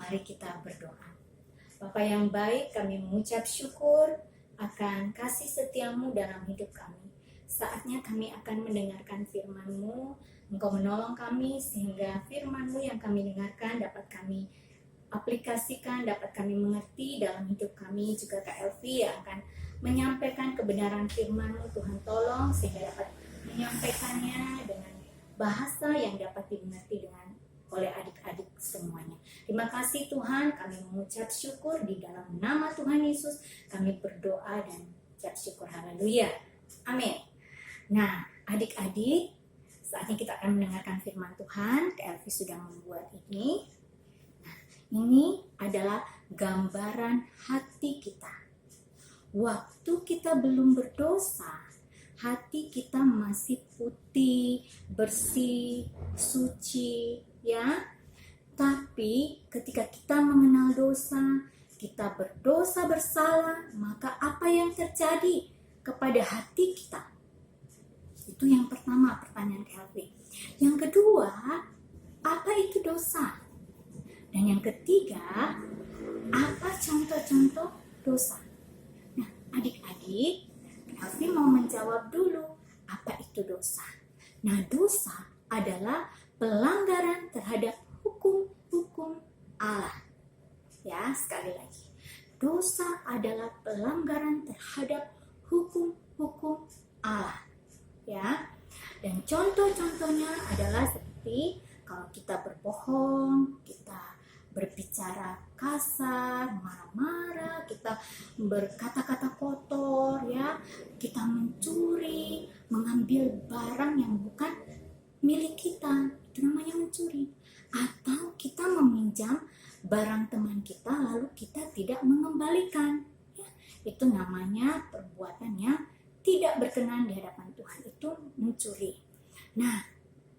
Mari kita berdoa. Bapa yang baik, kami mengucap syukur akan kasih setiamu dalam hidup kami. Saatnya kami akan mendengarkan firman-Mu. Engkau menolong kami sehingga firman-Mu yang kami dengarkan dapat kami aplikasikan, dapat kami mengerti dalam hidup kami. Juga Kak Elvi yang akan menyampaikan kebenaran firman-Mu. Tuhan tolong sehingga dapat menyampaikannya dengan bahasa yang dapat dimengerti oleh adik-adik semuanya. Terima kasih Tuhan, kami mengucap syukur di dalam nama Tuhan Yesus. Kami berdoa dan ucap syukur, haleluya. Amin. Nah, adik-adik, saatnya kita akan mendengarkan firman Tuhan. Kak Elvi sudah membuat ini. Nah, ini adalah gambaran hati kita. Waktu kita belum berdosa, hati kita masih putih, bersih, suci, ya. Tapi ketika kita mengenal dosa, kita berdosa bersalah, maka apa yang terjadi kepada hati kita? Itu yang pertama, pertanyaan Kelvin. Yang kedua, apa itu dosa? Dan yang ketiga, apa contoh-contoh dosa? Nah, adik-adik, Kelvin mau menjawab dulu, apa itu dosa? Nah, dosa adalah pelanggaran terhadap hukum-hukum Allah. Ya, sekali lagi. Dosa adalah pelanggaran terhadap hukum-hukum Allah. Ya. Dan contoh-contohnya adalah seperti kalau kita berbohong, kita berbicara kasar, marah-marah, kita berkata-kata kotor, ya, kita mencuri, mengambil barang yang bukan milik kita, itu namanya mencuri. Atau kita meminjam barang teman kita lalu kita tidak mengembalikan, ya, itu namanya perbuatan yang tidak berkenan di hadapan Tuhan, itu mencuri. Nah,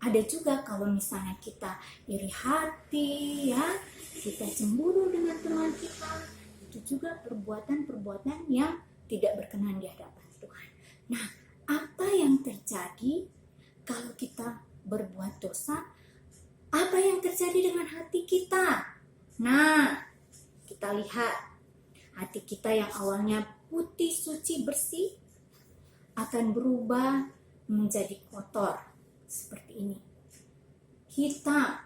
ada juga kalau misalnya kita iri hati, ya, kita cemburu dengan teman kita, itu juga perbuatan-perbuatan yang tidak berkenan di hadapan Tuhan. Nah, apa yang terjadi kalau kita berbuat dosa? Apa yang terjadi dengan hati kita? Nah, kita lihat hati kita yang awalnya putih, suci, bersih akan berubah menjadi kotor seperti ini. Kita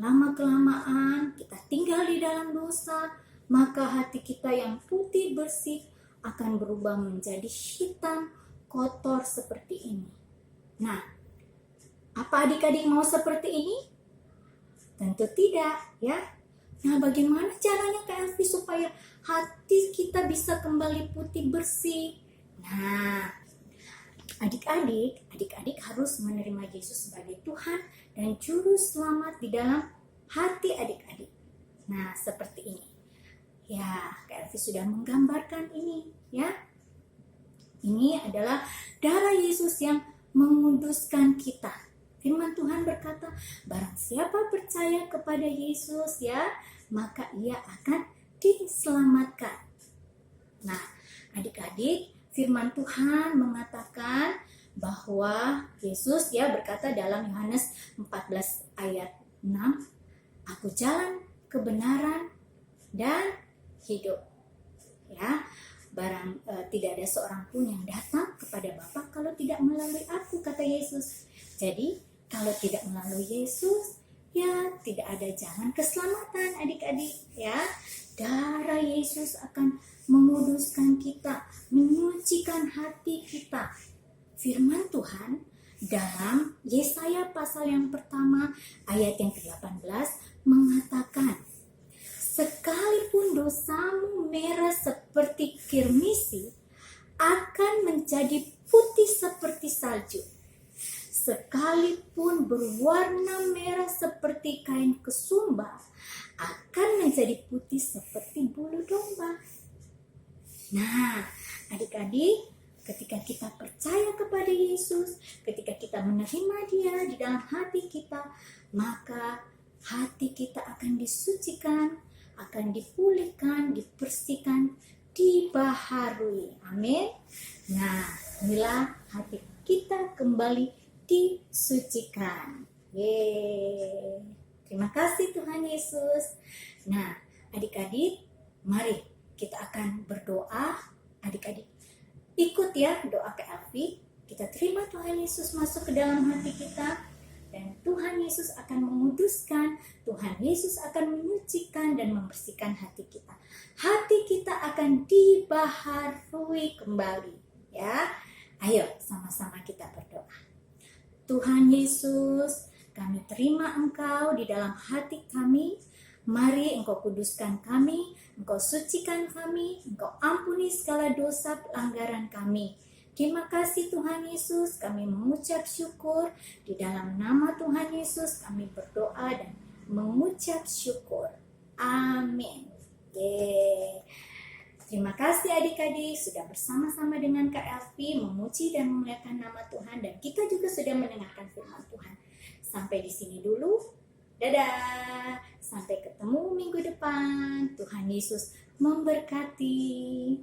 lama-kelamaan kita tinggal di dalam dosa, maka hati kita yang putih bersih akan berubah menjadi hitam kotor seperti ini. Nah, apa adik-adik mau seperti ini? Tentu tidak, ya. Nah, bagaimana caranya Kak Elvi supaya hati kita bisa kembali putih bersih? Nah, adik-adik harus menerima Yesus sebagai Tuhan dan Juru Selamat di dalam hati adik-adik. Nah, seperti ini. Ya, Kak Elvi sudah menggambarkan ini, ya. Ini adalah darah Yesus yang menguduskan kita. Firman Tuhan berkata, barang siapa percaya kepada Yesus, ya, maka ia akan diselamatkan. Nah, adik-adik, firman Tuhan mengatakan bahwa Yesus, ya, berkata dalam Yohanes 14 ayat 6, aku jalan kebenaran dan hidup. Ya, tidak ada seorang pun yang datang kepada Bapa kalau tidak melalui aku, kata Yesus. Jadi, kalau tidak melalui Yesus, ya tidak ada jalan keselamatan, adik-adik, ya. Darah Yesus akan menguduskan kita, menyucikan hati kita. Firman Tuhan dalam Yesaya pasal yang pertama ayat yang ke-18 mengatakan, sekalipun dosamu merah seperti kirmisi, akan menjadi putih seperti salju. Sekalipun berwarna merah seperti kain kesumba, akan menjadi putih seperti bulu domba. Nah, adik-adik, ketika kita percaya kepada Yesus, ketika kita menerima Dia di dalam hati kita, maka hati kita akan disucikan, akan dipulihkan, dibersihkan, dibaharui. Amin. Nah, inilah hati kita kembali disucikan. Yeay. Terima kasih Tuhan Yesus. Nah, adik-adik, mari kita akan berdoa. Adik-adik, ikut ya doa Kak Elvi. Kita terima Tuhan Yesus masuk ke dalam hati kita. Dan Tuhan Yesus akan menguduskan, Tuhan Yesus akan menyucikan dan membersihkan hati kita. Hati kita akan dibaharui kembali, ya. Ayo sama-sama kita berdoa. Tuhan Yesus, kami terima Engkau di dalam hati kami. Mari Engkau kuduskan kami, Engkau sucikan kami, Engkau ampuni segala dosa pelanggaran kami. Terima kasih Tuhan Yesus, kami mengucap syukur. Di dalam nama Tuhan Yesus kami berdoa dan mengucap syukur. Amin. Terima kasih adik-adik sudah bersama-sama dengan Kak Elvi memuji dan memuliakan nama Tuhan. Dan kita juga sudah mendengarkan firman Tuhan. Sampai di sini dulu. Dadah. Sampai ketemu minggu depan. Tuhan Yesus memberkati.